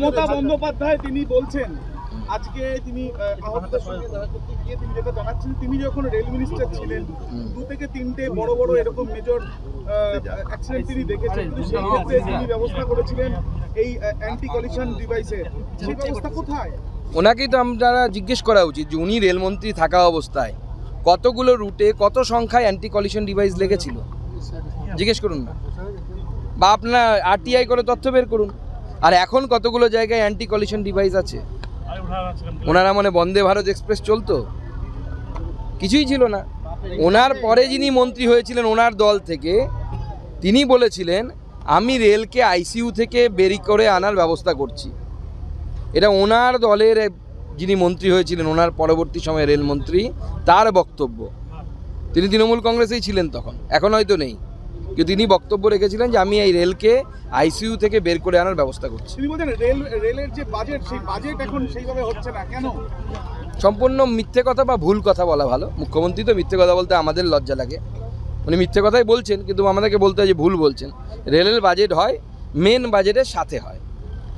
মমতা বন্দ্যোপাধ্যায় তিনি বলছেন আজকে তিনি আহতদের সঙ্গে দেখা করতে গিয়ে তিনি যেটা জানাচ্ছেন, তিনি যখন রেল মিনিস্টার ছিলেন 2 থেকে 3টে বড় বড় এরকম মেজর অ্যাক্সিডেন্ট তিনি দেখেছেন, কিন্তু সেই ক্ষেত্রে তিনি ব্যবস্থা করেছিলেন এই অ্যান্টি কলিশন ডিভাইসের। সেই ব্যবস্থা কোথায়? ওনাকেই তো আমরা জিজ্ঞেস করা উচিত যে উনি রেলমন্ত্রী থাকা অবস্থায় কতগুলো রুটে কত সংখ্যায় অ্যান্টি কলিশন ডিভাইস লেগেছিল জিজ্ঞেস করুন না, বা আপনার আরটিআই করে তথ্য বের করুন। আর এখন কতগুলো জায়গায় অ্যান্টি কলিশন ডিভাইস আছে? ওনারা মানে বন্দে ভারত এক্সপ্রেস চলতো? কিছুই ছিল না। ওনার পরে যিনি মন্ত্রী হয়েছিলেন ওনার দল থেকে তিনি বলেছিলেন আমি রেলকে আইসিইউ থেকে বেরি করে আনার ব্যবস্থা করছি। এটা ওনার দলের যিনি মন্ত্রী হয়েছিলেন ওনার পরবর্তী সময়ে রেলমন্ত্রী তার বক্তব্য। তিনি তৃণমূল কংগ্রেসেই ছিলেন তখন, এখন হয়তো নেই, কিন্তু তিনি বক্তব্য রেখেছিলেন যে আমি এই রেলকে আইসিইউ থেকে বের করে আনার ব্যবস্থা করছি। তিনি বলছেন রেলের যে বাজেট সেই বাজেট এখন সেইভাবে হচ্ছে না কেন? সম্পূর্ণ মিথ্যে কথা বা ভুল কথা বলা ভালো। মুখ্যমন্ত্রী তো মিথ্যে কথা বলতে আমাদের লজ্জা লাগে, উনি মিথ্যে কথাই বলছেন, কিন্তু আমাদেরকে বলতে হয় যে ভুল বলছেন। রেলের বাজেট হয় মেন বাজেটের সাথে হয়,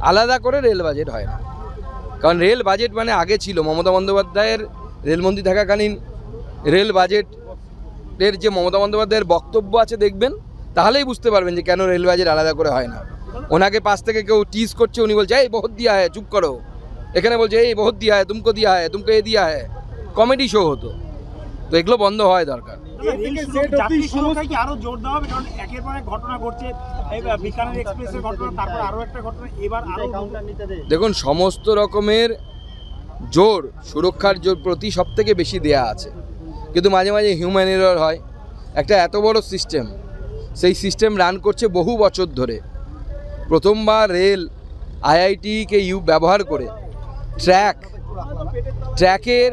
আলাদা করে রেল বাজেট হয় না। কারণ রেল বাজেট মানে আগে ছিল মমতা বন্দ্যোপাধ্যায়ের রেলমন্ত্রী থাকাকালীন রেল বাজেটের যে মমতা বন্দ্যোপাধ্যায়ের বক্তব্য আছে দেখবেন, তাহলেই বুঝতে পারবেন যে কেন রেল বাজেট আলাদা করে হয় না। ওনাকে পাশ থেকে কেউ টিজ করছে, উনি বলছে এই বহুত দিয়া হয়, চুপ করো। এখানে বলছে এই বহুত দিয়া হয়, তুমকো দিয়া হয়, তুমকো এ দিয়া হয়। কমেডি শো হতো, তো এগুলো বন্ধ হওয়াই দরকার। আরো জোর দেওয়া হবে, কারণ একের পর এক ঘটনা ঘটছে। বিকানের এক্সপ্রেসের ঘটনা, তারপর আরো একটা ঘটনা, এবার আরো। দেখুন, সমস্ত রকমের জোর সুরক্ষার জোর প্রতি সব থেকে বেশি দেয়া আছে, কিন্তু মাঝে মাঝে হিউম্যান এরর হয়। একটা এত বড় সিস্টেম, সেই সিস্টেম রান করছে বহু বছর ধরে। প্রথমবার রেল আইআইটিকে ব্যবহার করে ট্র্যাকের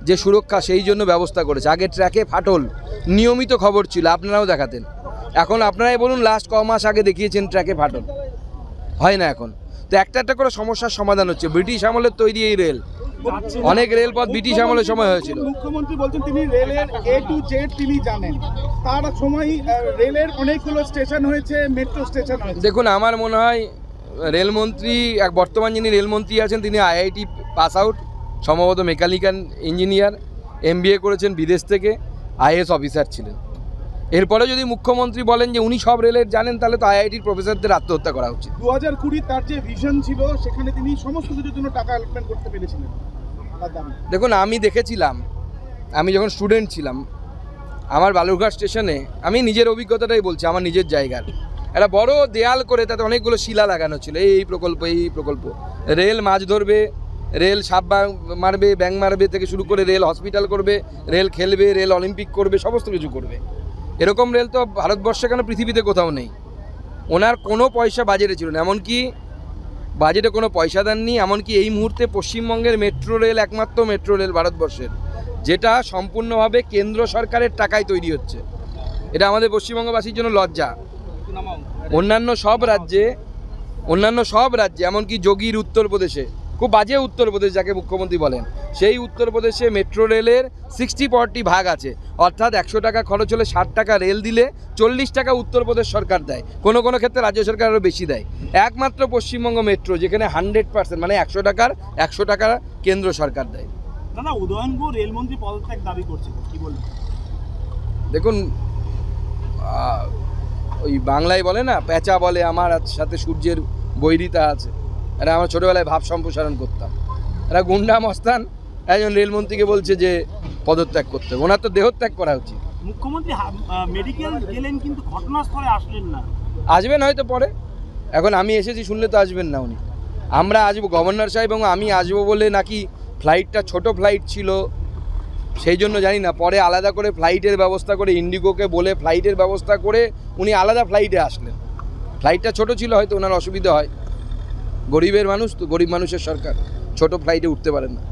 যে সুরক্ষা সেই জন্য ব্যবস্থা করেছে। আগে ট্র্যাকে ফাটল নিয়মিত খবর ছিল, আপনারাও দেখাতেন। এখন আপনারাই বলুন লাস্ট ক মাস আগে দেখিয়েছেন ট্র্যাকে ফাটল হয় না এখন। তো একটা একটা করে সমস্যার সমাধান হচ্ছে। ব্রিটিশ আমলের তৈরি এই রেল, অনেক রেলপথ ব্রিটিশ আমলের সময় হয়েছিল। মুখ্যমন্ত্রী বলছেন তিনি রেলের A to Z তিনি জানেন, তার সময় রেলের অনেকগুলো স্টেশন হয়েছে, মেট্রো স্টেশন হয়েছে। দেখুন, আমার মনে হয় রেলমন্ত্রী বর্তমান যিনি রেলমন্ত্রী আছেন তিনি আইআইটি পাস আউট, সম্ভবত মেকানিক্যাল ইঞ্জিনিয়ার, MBA করেছেন বিদেশ থেকে, IAS অফিসার ছিলেন। এরপরে যদি মুখ্যমন্ত্রী বলেন যে উনি সব রেলের জানেন, তাহলে তো আইআইটির প্রফেসরদের আত্মহত্যা করা উচিত। 2020 তার যে ভিশন ছিল সেখানে তিনি সমস্ত কিছুর জন্য টাকা অ্যালটমেন্ট করতে পেরেছিলেন। দেখুন, আমি দেখেছিলাম, আমি যখন স্টুডেন্ট ছিলাম আমার বালুরঘাট স্টেশনে, আমি নিজের অভিজ্ঞতাটাই বলছি, আমার নিজের জায়গার একটা বড় দেয়াল করে তাতে অনেকগুলো শিলা লাগানো ছিল, এই প্রকল্প এই প্রকল্প। রেল মাছ ধরবে, রেল সাপ মারবে, ব্যাং মারবে থেকে শুরু করে রেল হসপিটাল করবে, রেল খেলবে, রেল অলিম্পিক করবে, সমস্ত কিছু করবে। এরকম রেল তো ভারতবর্ষে কেন পৃথিবীতে কোথাও নেই। ওনার কোনো পয়সা বাজেটে ছিল না, এমনকি বাজেটে কোনো পয়সা দেননি। এমনকি এই মুহূর্তে পশ্চিমবঙ্গের মেট্রো রেল একমাত্র মেট্রো রেল ভারতবর্ষের যেটা সম্পূর্ণভাবে কেন্দ্র সরকারের টাকায় তৈরি হচ্ছে। এটা আমাদের পশ্চিমবঙ্গবাসীর জন্য লজ্জা। অন্যান্য সব রাজ্যে এমনকি যোগীর উত্তরপ্রদেশে, খুব বাজে উত্তরপ্রদেশ যাকে মুখ্যমন্ত্রী বলেন, সেই উত্তরপ্রদেশে মেট্রো রেলের 60-40 ভাগ আছে। অর্থাৎ 100 টাকা খরচ হলে 60 টাকা রেল দিলে 40 টাকা উত্তরপ্রদেশ সরকার দেয়, কোনো কোনো ক্ষেত্রে রাজ্য সরকার আরও বেশি দেয়। একমাত্র পশ্চিমবঙ্গ মেট্রো যেখানে 100% মানে 100 টাকা কেন্দ্র সরকার দেয়। দাদা, উদয়নপুর রেলমন্ত্রী পদত্যাগ দাবি করছে, কি বলবেন? দেখুন, ওই বাংলায় বলে না, পেঁচা বলে আমার সাথে সূর্যের বৈরিতা আছে। এটা আমরা ছোটোবেলায় ভাব সম্প্রসারণ করতাম। এরা গুন্ডা মস্তান একজন রেলমন্ত্রীকে বলছে যে পদত্যাগ করতে, ওনার তো দেহত্যাগ করা উচিত। মুখ্যমন্ত্রী মেডিকেল গেলেন কিন্তু ঘটনাস্থলে আসলেন না। আসবেন হয়তো পরে, এখন আমি এসেছি শুনলে তো আসবেন না উনি। আমরা আসবো, গভর্নর সাহেব এবং আমি আসবো বলে নাকি ফ্লাইটটা ছোট ফ্লাইট ছিল সেই জন্য জানি না, পরে আলাদা করে ফ্লাইটের ব্যবস্থা করে ইন্ডিগোকে বলে ফ্লাইটের ব্যবস্থা করে উনি আলাদা ফ্লাইটে আসলেন। ফ্লাইটটা ছোট ছিল, হয়তো ওনার অসুবিধা হয়, গরিবের মানুষ তো, গরিব মানুষের সরকার, ছোট ফ্লাইটে উঠতে পারেন না।